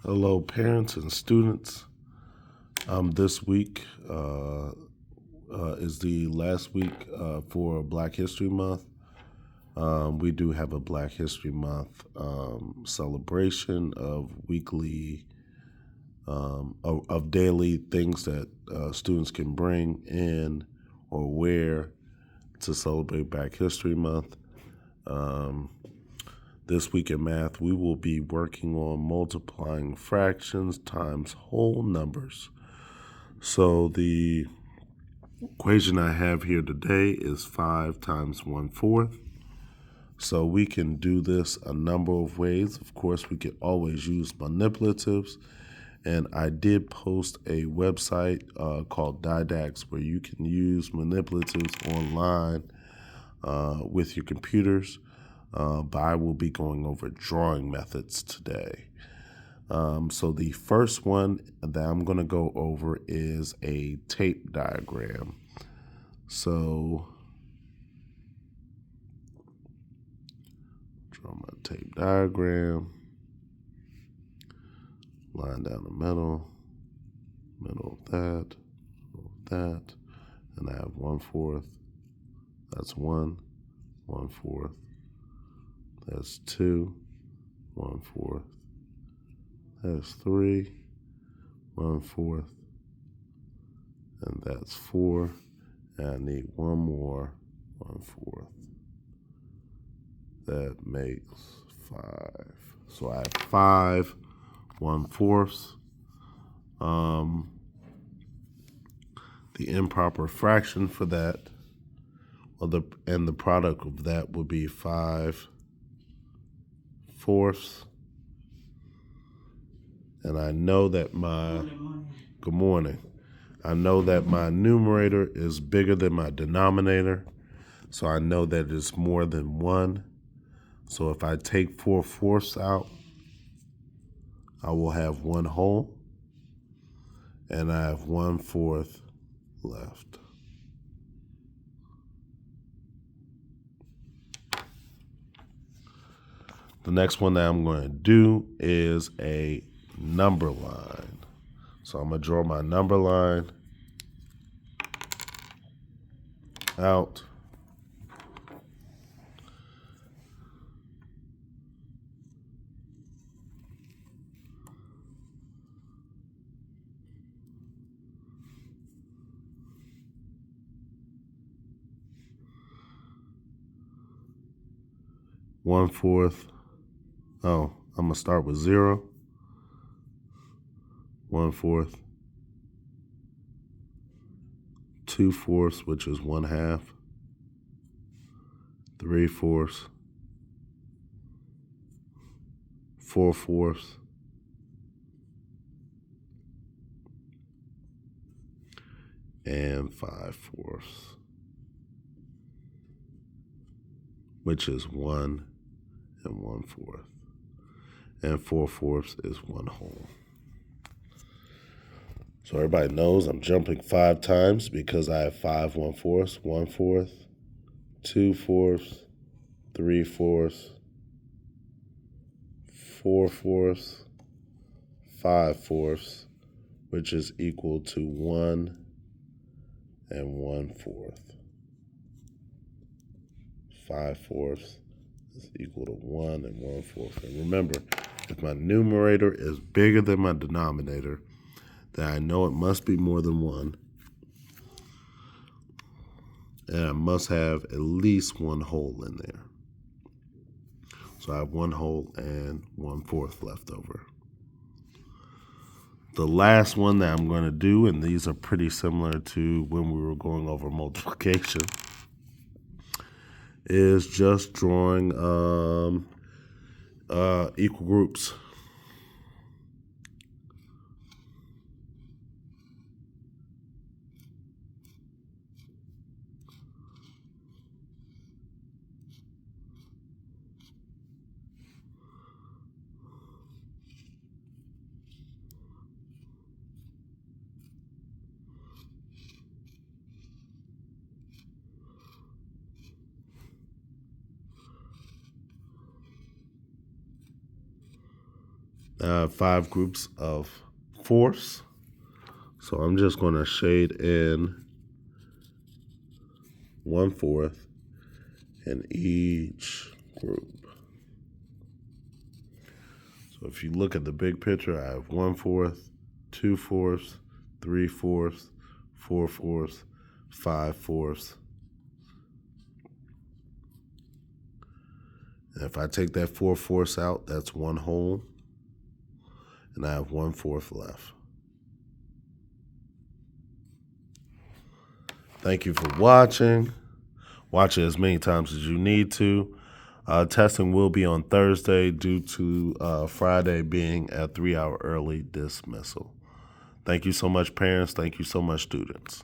Hello, parents and students. This week is the last week for Black History Month. We do have a Black History Month celebration of weekly, of daily things that students can bring in or wear to celebrate Black History Month. This week in math, we will be working on multiplying fractions times whole numbers. So the equation I have here today is 5 times 1/4. So we can do this a number of ways. Of course, we can always use manipulatives. And I did post a website called Didax where you can use manipulatives online with your computers. But I will be going over drawing methods today. So the first one that I'm going to go over is a tape diagram. So draw my tape diagram, line down the middle of that, and I have 1/4. That's 1, 1/4. That's 2, 1/4. That's 3, 1/4. And that's 4. And I need one more 1/4. That makes 5. So I have 5 1/4. The improper fraction for that, and the product of that would be 5/4. And I know that good morning. I know that my numerator is bigger than my denominator, so I know that it's more than 1. So if I take 4/4 out, I will have 1 whole, and I have 1/4 left. The next one that I'm going to do is a number line. So I'm going to draw my number line out. One-fourth. Oh, I'm going to start with 0. 1/4. 2/4, which is 1/2. 3/4. 4/4. And 5/4, which is 1 and 1/4. And 4/4 is 1 whole. So everybody knows I'm jumping 5 times because I have 5 1/4, 1/4, 2/4, 3/4, 4/4, 5/4, which is equal to 1 and 1/4. 5/4 is equal to 1 and 1/4. And remember, if my numerator is bigger than my denominator, then I know it must be more than 1. And I must have at least 1 whole in there. So I have 1 whole and 1/4 left over. The last one that I'm going to do, and these are pretty similar to when we were going over multiplication, is just drawing equal groups. Now I have 5 groups of fourths. So I'm just going to shade in 1/4 in each group. So if you look at the big picture, I have 1/4, 2/4, 3/4, 4/4, 5/4. And if I take that 4/4 out, that's 1 whole, and I have 1/4 left. Thank you for watching. Watch it as many times as you need to. Testing will be on Thursday due to Friday being a 3-hour early dismissal. Thank you so much, parents. Thank you so much, students.